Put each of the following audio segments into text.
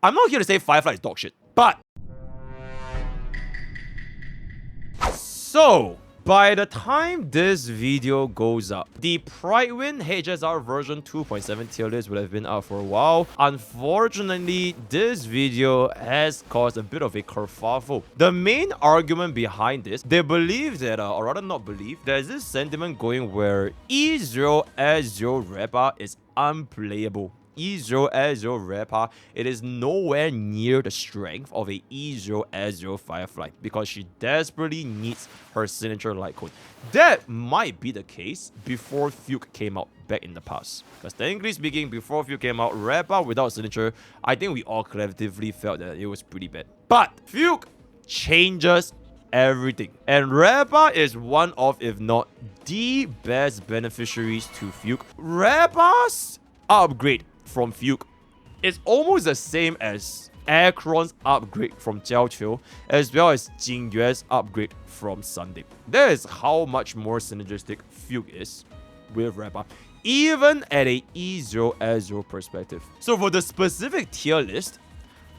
I'm not here to say Firefly is dog shit, but... So, by the time this video goes up, the Pridewind HSR version 2.7 tier list would have been out for a while. Unfortunately, this video has caused a bit of a kerfuffle. The main argument behind this, they believe that, or rather not believe, there's this sentiment going where E0S0 Rappa is unplayable. E0S0 Rappa, it is nowhere near the strength of a E0S0 Firefly because she desperately needs her signature light code. That might be the case before Fugue came out back in the past. Because technically speaking, before Fugue came out, Rappa without signature, I think we all collectively felt that it was pretty bad. But Fugue changes everything. And Rappa is one of, if not the best beneficiaries to Fugue. Rappa's upgrade from Fugue is almost the same as Acheron's upgrade from Jiao, as well as Jingyue's upgrade from Sunday. That is how much more synergistic Fugue is with Rappa, even at a E0S0 perspective. So for the specific tier list,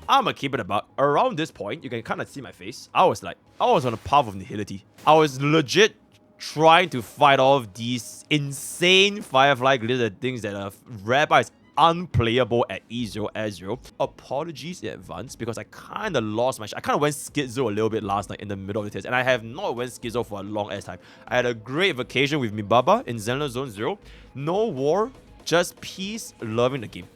I'ma keep it about around this point. You can kind of see my face. I was on a path of nihility. I was legit trying to fight off these insane Firefly glitches and things that Rappa is unplayable at E0S0. Apologies in advance because I kind of lost my I kind of went schizo a little bit last night in the middle of the test, and I have not went schizo for a long ass time. I had a great vacation with Mibaba in Zenless Zone 0. No war, just peace, loving the game.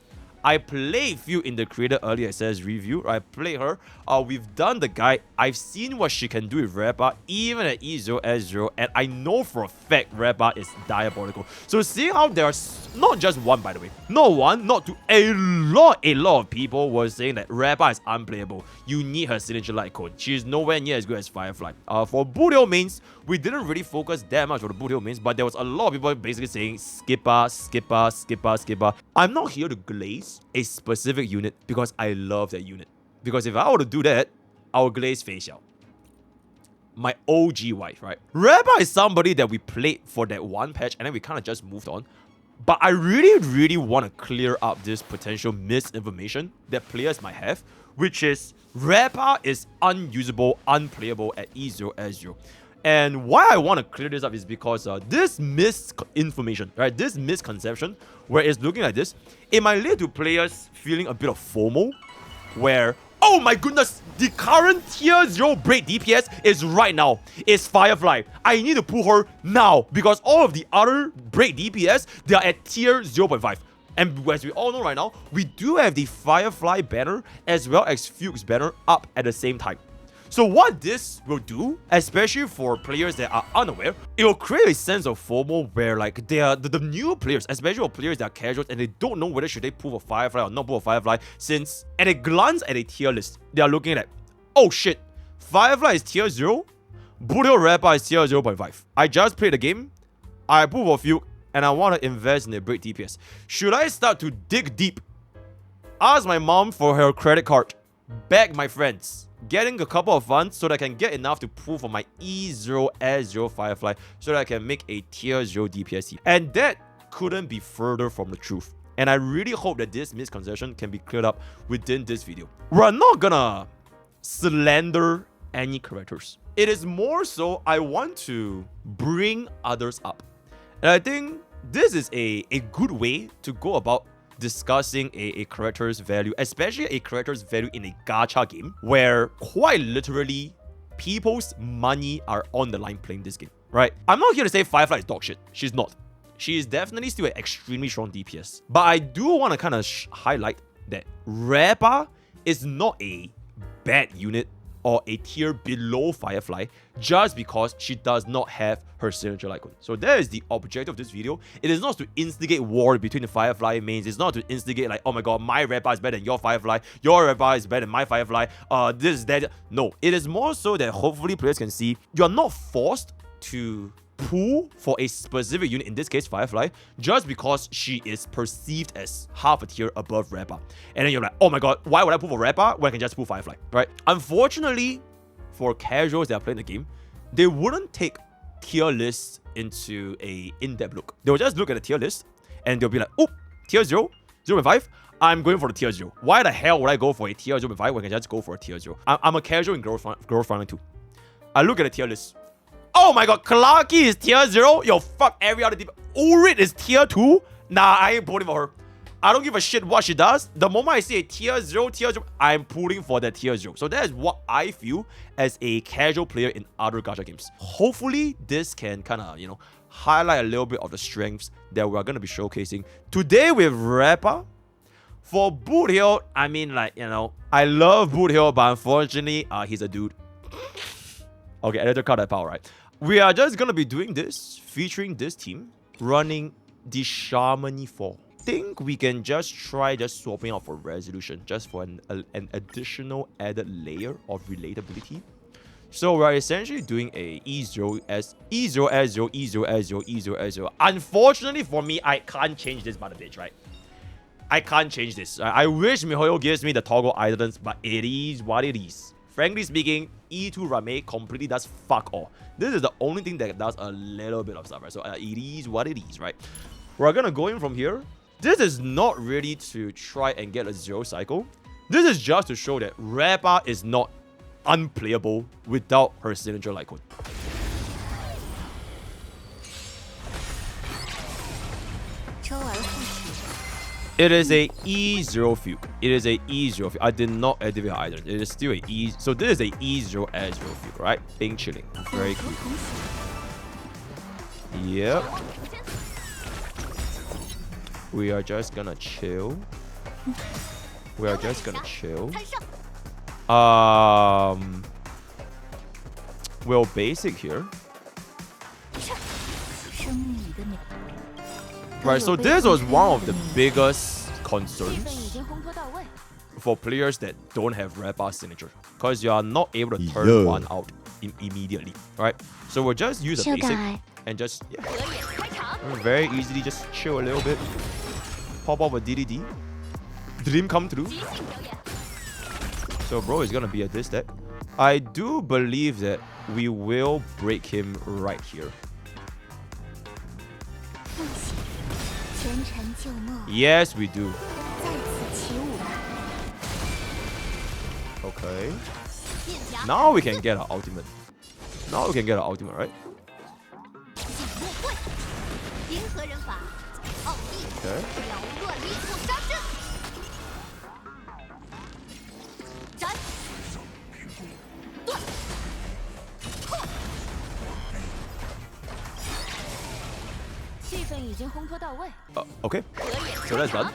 I played Fugue in the Creator Early Access review. I played her. We've done the guide. I've seen what she can do with Rappa, even at E0S0, and I know for a fact Rappa is diabolical. So seeing how there's not just one, by the way, not one, not two, a lot of people were saying that Rappa is unplayable. You need her signature light code. She's nowhere near as good as Firefly. For Boothill mains, we didn't really focus that much on the Boothill mains, but there was a lot of people basically saying skipper, skipper, skipper, skipper. I'm not here to glaze a specific unit because I love that unit. Because if I were to do that, I would glaze Face Xiao. My OG wife, right? Rappa is somebody that we played for that one patch and then we kind of just moved on. But I really want to clear up this potential misinformation that players might have, which is Rappa is unusable, unplayable at E0S0. And why I want to clear this up is because this misinformation, right, this misconception, where it's looking like this, it might lead to players feeling a bit of FOMO, where, oh my goodness, the current tier 0 break DPS is right now. It's Firefly. I need to pull her now because all of the other break DPS, they are at tier 0.5. And as we all know right now, we do have the Firefly banner as well as Fugue's banner up at the same time. So what this will do, especially for players that are unaware, it will create a sense of FOMO where like they are the new players, especially for players that are casuals and they don't know whether should they pull for Firefly or not pull for Firefly, since at a glance at a tier list, they are looking at, oh shit, Firefly is tier 0, Boothill Rappa is tier 0.5. I just played the game, I pull for Fugue, and I want to invest in the break DPS. Should I start to dig deep? Ask my mom for her credit card, beg my friends, getting a couple of funds so that I can get enough to pull for my E0S0 Firefly so that I can make a tier 0 DPS team. And that couldn't be further from the truth. And I really hope that this misconception can be cleared up within this video. We're not gonna slander any characters. It is more so I want to bring others up. And I think this is a good way to go about discussing a character's value, especially a character's value in a gacha game where quite literally people's money are on the line playing this game, right? I'm not here to say Firefly is dog shit. She's not. She is definitely still an extremely strong DPS. But I do want to kind of highlight that Rappa is not a bad unit or a tier below Firefly just because she does not have her signature light code. So that is the objective of this video. It is not to instigate war between the Firefly mains. It's not to instigate like, oh my god, my Rappa is better than your Firefly, your Rappa is better than my Firefly, this, that. No, it is more so that hopefully players can see you're not forced to pull for a specific unit, in this case Firefly, just because she is perceived as half a tier above Rappa. And then you're like, oh my god, why would I pull for Rappa when I can just pull Firefly, right? Unfortunately, for casuals that are playing the game, they wouldn't take tier lists into a in-depth look. They'll just look at the tier list and they'll be like, oh, tier 0, 0.5, I'm going for the tier 0. Why the hell would I go for a tier 0.5 when I can just go for a tier 0? I'm a casual in growth farming too. I look at the tier list. Oh my god, Clarky is tier 0? Yo, fuck every other team. Urit is tier 2? Nah, I ain't pulling for her. I don't give a shit what she does. The moment I see a tier 0, I'm pulling for that tier 0. So that is what I feel as a casual player in other gacha games. Hopefully, this can kind of, you know, highlight a little bit of the strengths that we're going to be showcasing today with Rappa. For Boot Hill, I mean, like, you know, I love Boot Hill, but unfortunately, he's a dude. Okay, editor cut that power, right? We are just going to be doing this, featuring this team, running the Shamani 4. Think we can just try swapping out for resolution, just for an additional added layer of relatability. So we're essentially doing a E0S0, E0S0, E0S0, E0S0. Unfortunately for me, I can't change this by the bitch, right? I can't change this. I wish MiHoYo gives me the toggle items, but it is what it is. Frankly speaking, E2 Rame completely does fuck all. This is the only thing that does a little bit of stuff, right? So it is what it is, right? We're gonna go in from here. This is not really to try and get a 0 cycle. This is just to show that Rappa is not unplayable without her signature light code. It is a E0 fugue. It is a E0 fugue. I did not activate her either. It is still a E. So this is a E0 as 0 fugue, right? Being chilling. Very cool. Yep. We are just gonna chill. We are just gonna chill. Well, basic here. Right, so this was one of the biggest concerns for players that don't have Rappa signature, because you are not able to turn one out immediately, right? So we'll just use a basic and just, yeah, very easily just chill a little bit. Pop off a DDD. Dream come true. So bro is gonna be at this deck. I do believe that we will break him right here. Yes, we do. Okay. Now we can get our ultimate. Now we can get our ultimate, right? Okay. Okay, so that's done.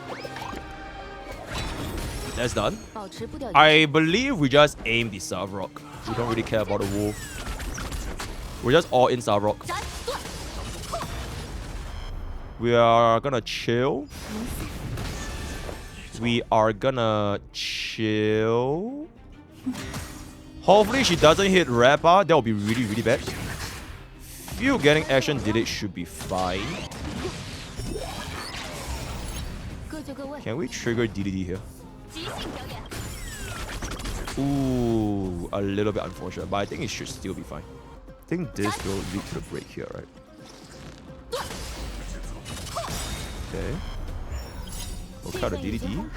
That's done. I believe we just aim the Savrock. We don't really care about the wolf. We're just all in Savrock. We are gonna chill. We are gonna chill. Hopefully she doesn't hit Rappa. That would be really, really bad. Few getting action did it should be fine. Can we trigger DDD here? Ooh, a little bit unfortunate, but I think it should still be fine. I think this will lead to the break here, right? Okay. We'll cut a DDD.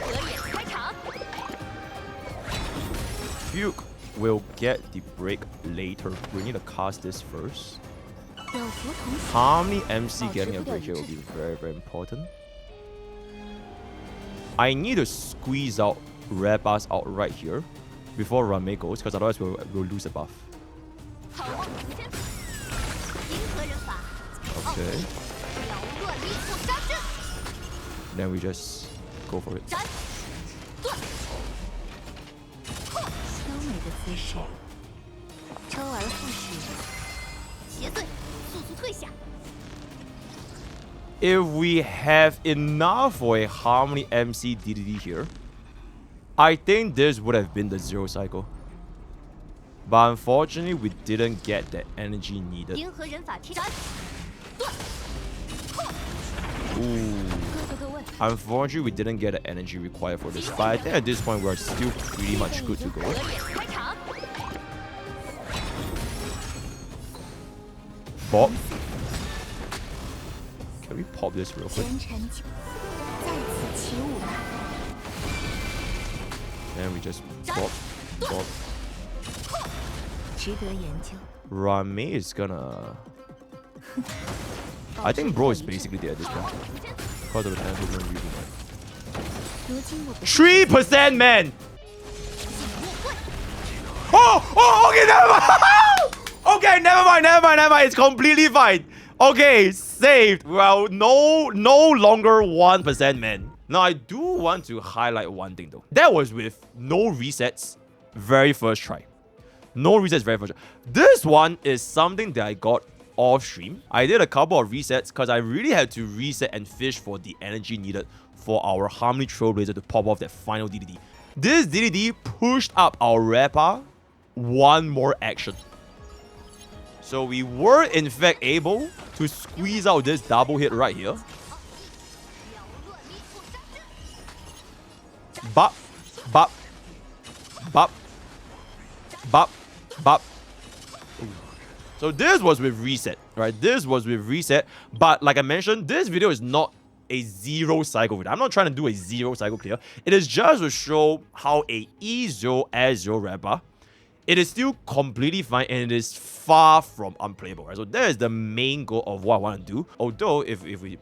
Fugue will get the break later. We need to cast this first. Harmony MC getting a break here will be very, very important. I need to squeeze out Rappas out right here before Rame goes, because otherwise we'll lose a buff. Okay. Then we just go for it. If we have enough for a Harmony MC DDD here, I think this would have been the 0 cycle. But unfortunately, we didn't get the energy needed. Ooh. Unfortunately, we didn't get the energy required for this. But I think at this point, we're still pretty much good to go. Pop. Can we pop this real quick? And we just bop. Rame is gonna... I think bro is basically dead at this point. Because of the time movement really like. 3%, man! Okay, never mind! Okay, never mind. It's completely fine. Okay, saved. Well, no longer 1%, man. Now, I do want to highlight one thing, though. That was with no resets, very first try. No resets, very first try. This one is something that I got off stream. I did a couple of resets because I really had to reset and fish for the energy needed for our Harmony Trailblazer to pop off that final DDD. This DDD pushed up our Rappa one more action. So we were in fact able to squeeze out this double hit right here. Bop, bop, bop, bop, bop. So this was with reset, right? This was with reset. But like I mentioned, this video is not a zero cycle video. I'm not trying to do a zero cycle clear. It is just to show how a E0 as your Rappa, it is still completely fine and it is far from unplayable, right? So that is the main goal of what I want to do. Although if we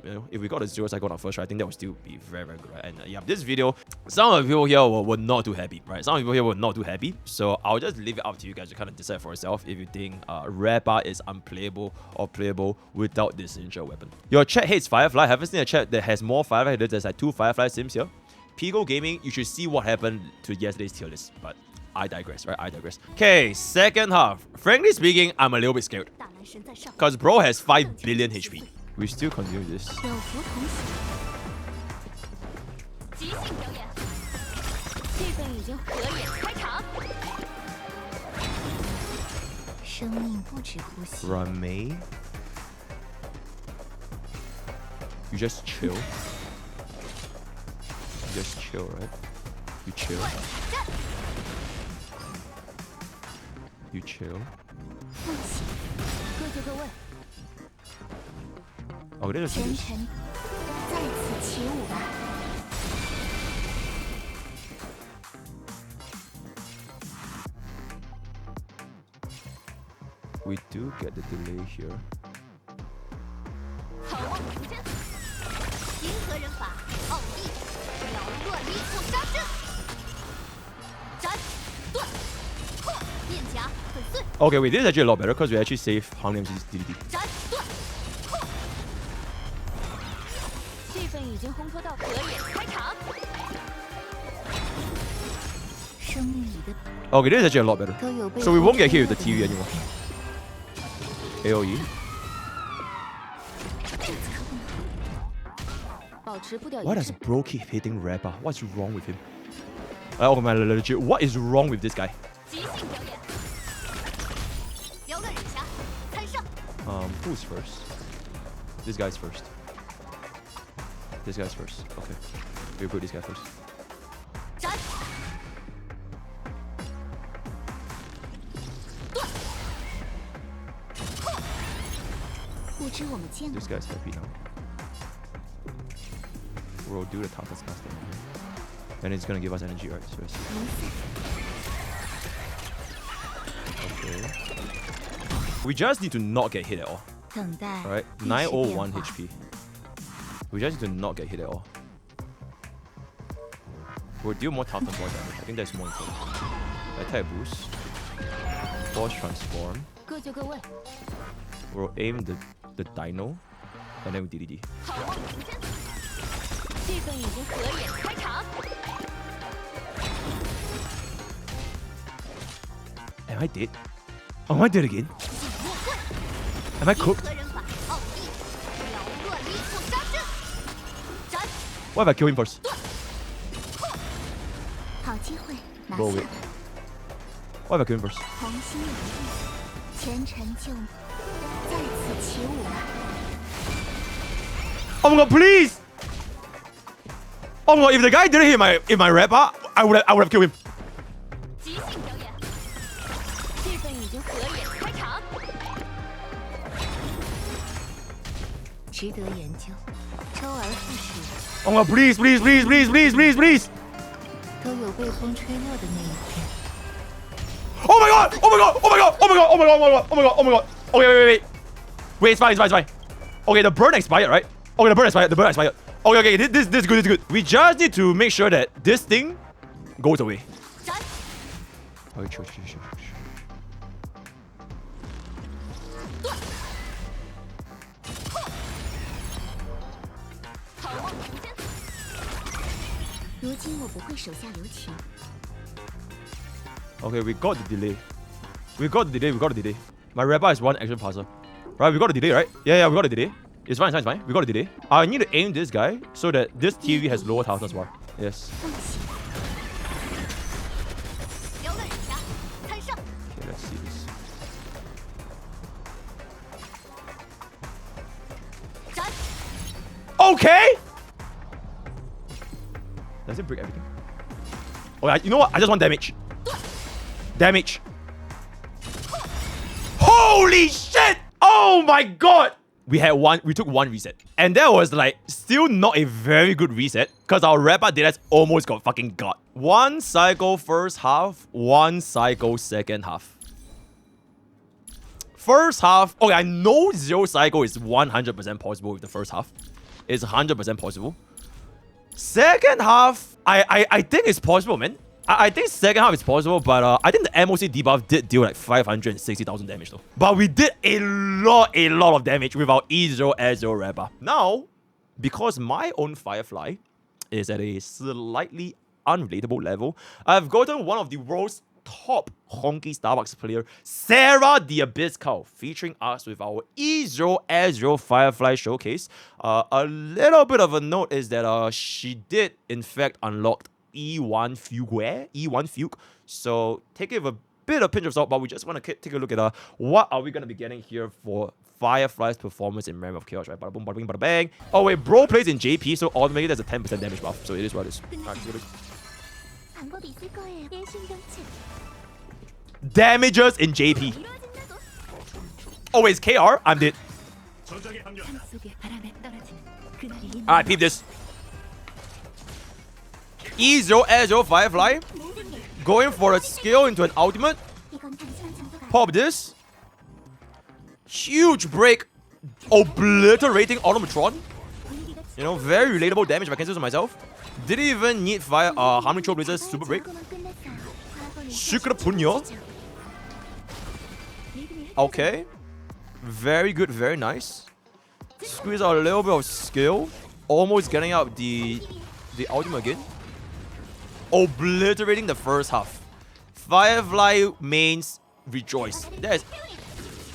got a zero cycle on our first try, I think that would still be very good, right? And yeah, this video, some of you here were not too happy, right? Some people here were not too happy. So I'll just leave it up to you guys to kind of decide for yourself if you think Rappa is unplayable or playable without this signature weapon. Your chat hates Firefly. I haven't seen a chat that has more Firefly. There's like 2 Firefly sims here. Pigo Gaming, you should see what happened to yesterday's tier list, but I digress, right? I digress. Okay, second half. Frankly speaking, I'm a little bit scared. Because bro has 5 billion HP. We still continue this. Rame. You just chill. You just chill, right? You chill. You chill. Oh, this is this. We do get the delay here. Okay, wait, this is actually a lot better because we actually save Hang Liam's DDD. Okay, this is actually a lot better. So we won't get hit with the TV anymore. AoE. Why does bro keep hitting Rappa? What's wrong with him? Oh my legit, what is wrong with this guy? Who's first? This guy's first. This guy's first. Okay. We put this guy first. This guy's happy now. We'll do the toughest casting. And it's gonna give us energy, right? So okay. We just need to not get hit at all. Alright, 901 HP. We just need to not get hit at all. We'll deal more tough and more damage. I think that's more important. Attack boost. Force transform. We'll aim the dino. And then we DDD. Am I dead? Oh, am I dead again? Am I cooked? What if I kill him first? Bro, wait. What if I kill him first? Oh my god, please! Oh my god, if the guy didn't hit my Rappa, I would have killed him. Oh my god, please, please, please, please, please, please, please. 都有被风吹落的那一天。 Oh my god! Oh my god! Oh my god! Oh my god! Oh my god! Oh my god! Oh my god! Oh my god! Okay, wait. Wait, it's fine, it's fine, it's fine. Okay, the burn expired, right? Okay, the burn expired. The burn expired. Okay, okay, this is good, this is good. We just need to make sure that this thing goes away. Okay, chill. 如今我不会手下留情。 Okay, we got the delay. We got the delay. My Rappa is one action passer. Right, we got the delay, right? Yeah, we got the delay. It's fine, it's fine. We got the delay. I need to aim this guy so that this TV has lower toughness bar. Yes. Okay, let's see this. Okay! Does it break everything? Oh, you know what? I just want damage. Damage. Holy shit! Oh my god! We took one reset. And that was like still not a very good reset because our Rappa data almost got fucking got. One cycle first half, one cycle second half. First half, okay, I know 0 cycle is 100% possible with the first half. It's 100% possible. Second half, I think it's possible, man. I think second half is possible, but I think the MOC debuff did deal like 560,000 damage though. But we did a lot of damage with our E0 S0 Rappa. Now, because my own Firefly is at a slightly unrelatable level, I've gotten one of the world's top Honkai Starbucks player, Sarah the Abyss Cow, featuring us with our E0 S0 Firefly showcase. A little bit of a note is that she did in fact unlock E1 fugue. So take it with a bit of pinch of salt, but we just want to take a look at what are we going to be getting here for Firefly's performance in Realm of Chaos, right? Bada boom, bada bing, bada bang. Oh wait, bro plays in JP, so automatically there's a 10% damage buff. So it is what it is. Damages in JP. Oh wait, it's KR? I'm dead. Alright, peep this. E0 S0 Firefly. Going for a skill into an ultimate. Pop this. Huge break. Obliterating Automatron. You know, very relatable damage if I can say so myself. Didn't even need Harmony Trailblazer's super break. Shukra Punyo. Okay. Very good, very nice. Squeeze out a little bit of skill. Almost getting out the ultimate again. Obliterating the first half. Firefly mains rejoice. There's...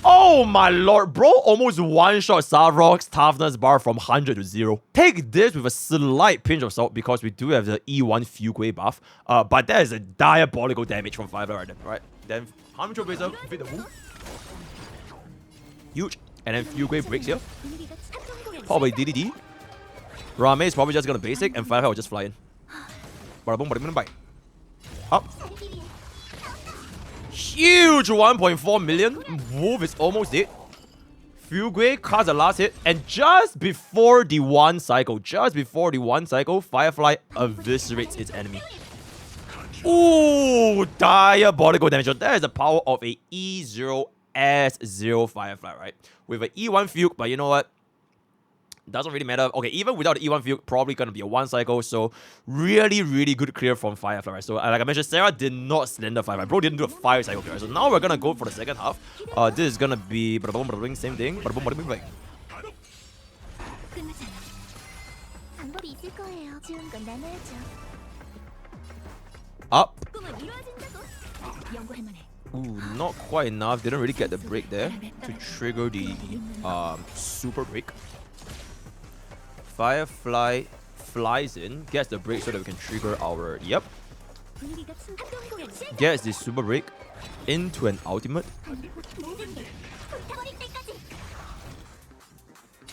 Oh my lord, bro almost one-shot Savrok's toughness bar from 100 to 0. Take this with a slight pinch of salt because we do have the E1 fugue buff. But that is a diabolical damage from Firefly right there, right? Then Harmony Trailblazer fit the move. Huge. And then fugue breaks here. Probably DDD. Rame is probably just gonna basic and Firefly will just fly in. Bada boom, bada boom, bye. Up. Huge 1.4 million. Wolf is almost dead. Fugue casts the last hit. And just before the one cycle, Firefly eviscerates its enemy. Ooh, diabolical damage. So that is the power of a E0 S0 Firefly, right? With an E1 Fugue, but you know what? Doesn't really matter. Okay, even without the E1 Fugue, probably gonna be a one cycle. So really good clear from Firefly, right? So like I mentioned, Sarah did not slender Firefly. Bro didn't do a 5 cycle clear. So now we're gonna go for the second half. This is gonna be bada boom, bada bing, same thing. Bada boom, bada bing, bang. Up. Ooh, not quite enough. Didn't really get the break there to trigger the super break. Firefly flies in, gets the break so that we can trigger our... Yep. Gets the super break into an ultimate.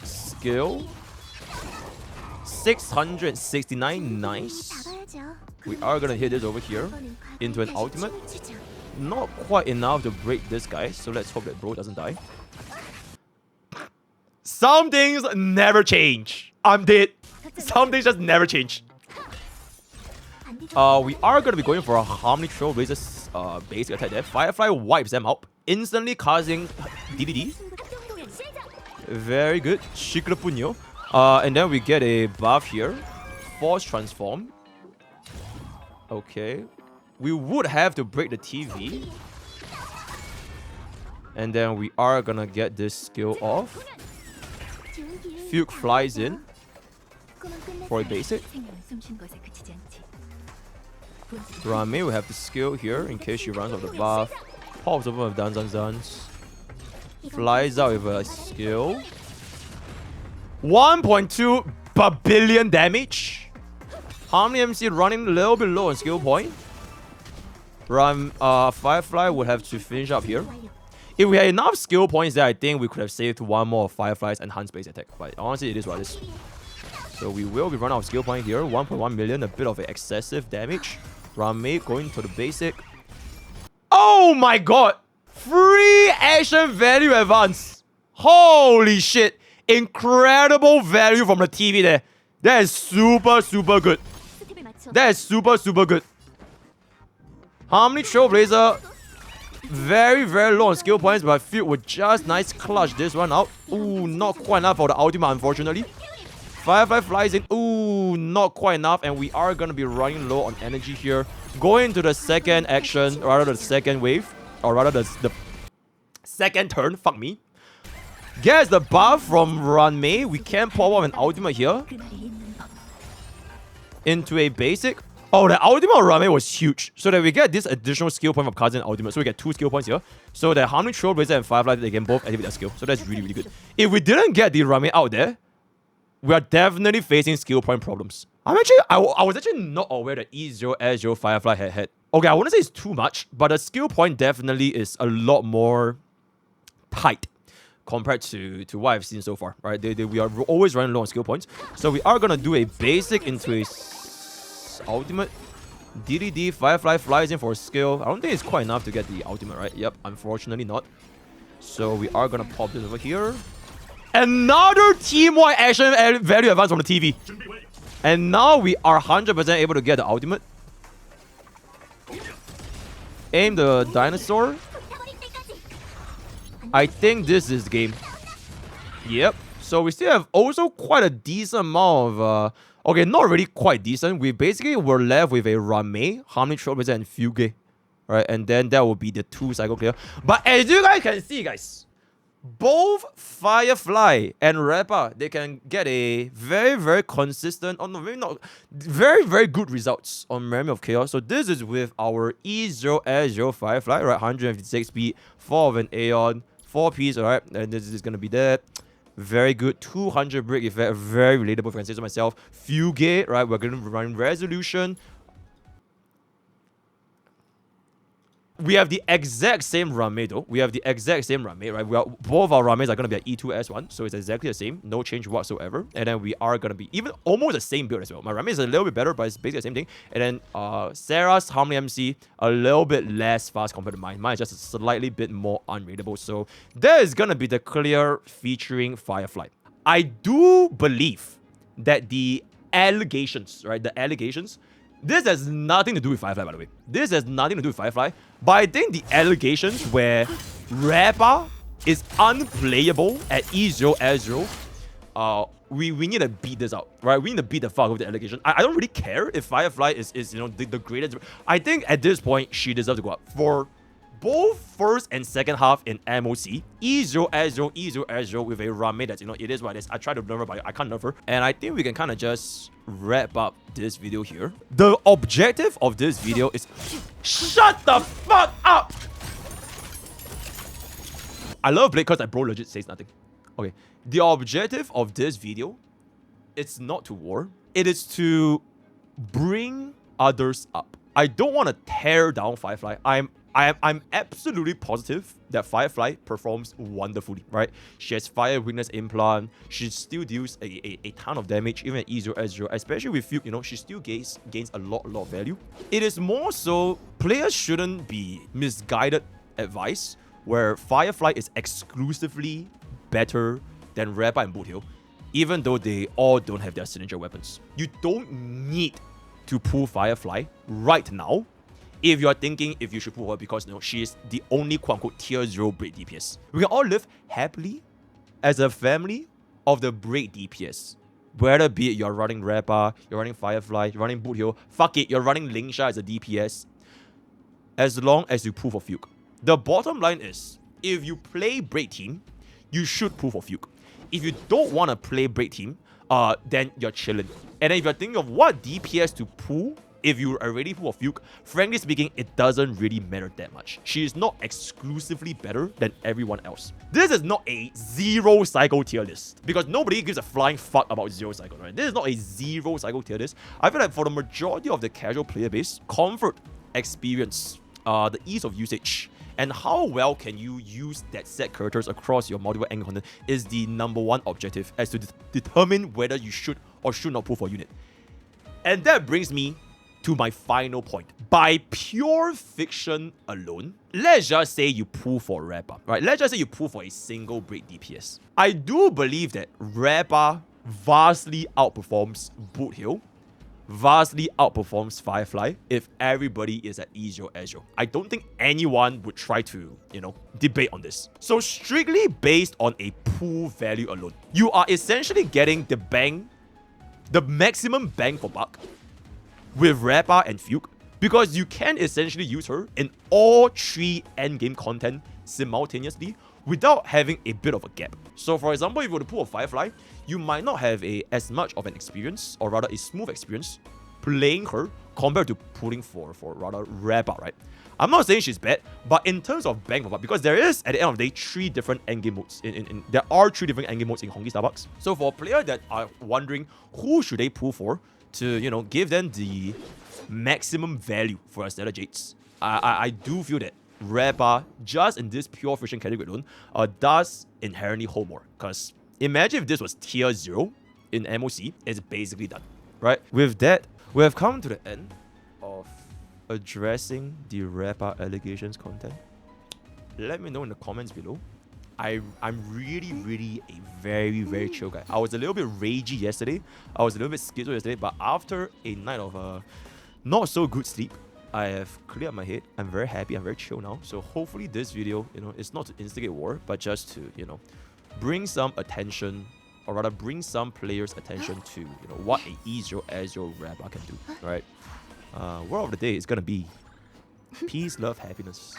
Skill. 669, nice. We are gonna hit this over here into an ultimate. Not quite enough to break this guy, so let's hope that bro doesn't die. Some things never change. I'm dead. Some things just never change. We are going to be going for a Harmony Trailblazer's basic attack there. Firefly wipes them out, instantly causing DDD. Very good. Shikra and then we get a buff here. Force Transform. Okay. We would have to break the TV. And then we are gonna get this skill off. Fugue flies in for a basic. Rame will have the skill here in case she runs off the buff. Pops over with Duns. Flies out with a skill. 1.2 billion damage. Harmony MC running a little bit low on skill point. Firefly would have to finish up here. If we had enough skill points there, I think we could have saved one more of Firefly's enhanced base attack. But honestly, it is what it is. So we will be running out of skill point here. 1.1 million, a bit of excessive damage. Rame going to the basic. Oh my god! Free action value advance. Holy shit. Incredible value from the TV there. That is super good. That is super good. Harmony Trailblazer, very low on skill points, but Fugue would just nice clutch this one out. Ooh, not quite enough for the ultimate, unfortunately. Firefly flies in. Ooh, not quite enough, and we are gonna be running low on energy here. Going to the second action, or rather the second wave, or rather the second turn. Fuck me. Gets the buff from Ranmei. We can pop off an ultimate here into a basic. Oh, the ultimate of Ranmei was huge. So that we get this additional skill point from Cousin Ultimate. So we get 2 skill points here. So that Harmony Trailblazer and Firefly, they can both activate their skill. So that's really good. If we didn't get the Ranmei out there, we are definitely facing skill point problems. I was actually not aware that E0 S0 Firefly had. Okay, I wouldn't say it's too much, but the skill point definitely is a lot more tight compared to what I've seen so far, right? We are always running low on skill points. So we are gonna do a basic into a ultimate. DDD, Firefly flies in for a skill. I don't think it's quite enough to get the ultimate, right? Yep, unfortunately not. So we are gonna pop this over here. Another team-wide action value advance from the TV. And now we are 100% able to get the ultimate. Aim the dinosaur. I think this is the game. Yep. So we still have also quite a decent amount of... okay, not really quite decent. We basically were left with a Ranmei, Harmony Trailblazer, and Fugue. Right? And then that will be the 2 cycle clear. But as you guys can see, guys, both Firefly and Rappa, they can get a very consistent, or no, maybe not, very good results on Memory of Chaos. So this is with our E0 S0 Firefly, right? 156 speed, 4 of an Aeon, 4 piece, alright? And this is gonna be that. Very good. 200 brick effect, very relatable if I can say so myself. Fugue, right? We're gonna run Resolution. We have the exact same Ranmei though. We have the exact same Ranmei, right? Both our Ranmeis are going to be at E2, S1. So it's exactly the same. No change whatsoever. And then we are going to be even almost the same build as well. My Ranmei is a little bit better, but it's basically the same thing. And then Sarah's Harmony MC, a little bit less fast compared to mine. Mine is just a slightly bit more unreadable. So that is going to be the clear featuring Firefly. I do believe that the allegations, right? The allegations... This has nothing to do with Firefly, by the way. This has nothing to do with Firefly. But I think the allegations where Rappa is unplayable at E0 S0, we need to beat this out, right? We need to beat the fuck with the allegation. I don't really care if Firefly is you know, the greatest. I think at this point, she deserves to go up. For both first and second half in MOC, E0 S0, E0 S0 with a Ranmei that's, you know, it is what it is. I try to nerf her, but I can't nerf her. And I think we can kind of just wrap up this video here. The objective of this video is... Shut the fuck up! I love Blade because that bro legit says nothing. Okay. The objective of this video, it's not to war. It is to bring others up. I don't want to tear down Firefly. I'm absolutely positive that Firefly performs wonderfully, right? She has Fire Weakness Implant. She still deals a ton of damage, even at E0 S0, especially with Fugue, you know, she still gains a lot of value. It is more so, players shouldn't be misguided advice where Firefly is exclusively better than Rappa and Boothill. even though they all don't have their signature weapons. You don't need to pull Firefly right now if you're thinking if you should pull her because she is the only quote-unquote tier 0 Braid DPS. We can all live happily as a family of the Braid DPS. Whether be it you're running Rappa, you're running Firefly, you're running Boot Hill, fuck it, you're running Lingsha as a DPS. As long as you pull for Fugue. The bottom line is, if you play Braid team, you should pull for Fugue. If you don't want to play Braid team, then you're chilling. And then if you're thinking of what DPS to pull, if you already pull a Fugue, frankly speaking, it doesn't really matter that much. She is not exclusively better than everyone else. This is not a 0 cycle tier list, because nobody gives a flying fuck about 0 cycle, right? This is not a 0 cycle tier list. I feel like for the majority of the casual player base, comfort, experience, the ease of usage, and how well can you use that set characters across your multiple angle content is the #1 objective as to determine whether you should or should not pull for unit. And that brings me to my final point. By pure fiction alone, let's just say you pull for Rappa, right? Let's just say you pull for a single Braid DPS. I do believe that Rappa vastly outperforms Boot Hill, vastly outperforms Firefly if everybody is at Ezio Ezio. I don't think anyone would try to, debate on this. So strictly based on a pool value alone, you are essentially getting the maximum bang for buck with Rappa and Fugue, because you can essentially use her in all 3 endgame content simultaneously without having a bit of a gap. So for example, if you were to pull a Firefly, you might not have as much of an experience, or rather a smooth experience, playing her compared to pulling for rather Rappa, right? I'm not saying she's bad, but in terms of bang for buck, because there is, at the end of the day, 3 different endgame modes. There are 3 different endgame modes in Honkai Starbucks. So for a player that are wondering who should they pull for, to give them the maximum value for their stellar jades, I do feel that Rappa, just in this pure fiction category alone, does inherently hold more. Because imagine if this was tier 0 in MOC, it's basically done, right? With that, we have come to the end of addressing the Rappa allegations content. Let me know in the comments below. I'm really a very, very chill guy. I was a little bit ragey yesterday. I was a little bit schizo yesterday, but after a night of not so good sleep, I have cleared my head. I'm very happy. I'm very chill now. So hopefully this video, it's not to instigate war, but just to, bring some attention, or rather bring some players' attention to, what a Ezio Ezio Rappa can do, right? Word of the day is gonna be peace, love, happiness.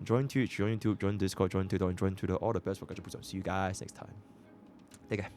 Join Twitch, join YouTube, join Discord, join Twitter, and join Twitter. All the best for Gacha. See you guys next time. Take care.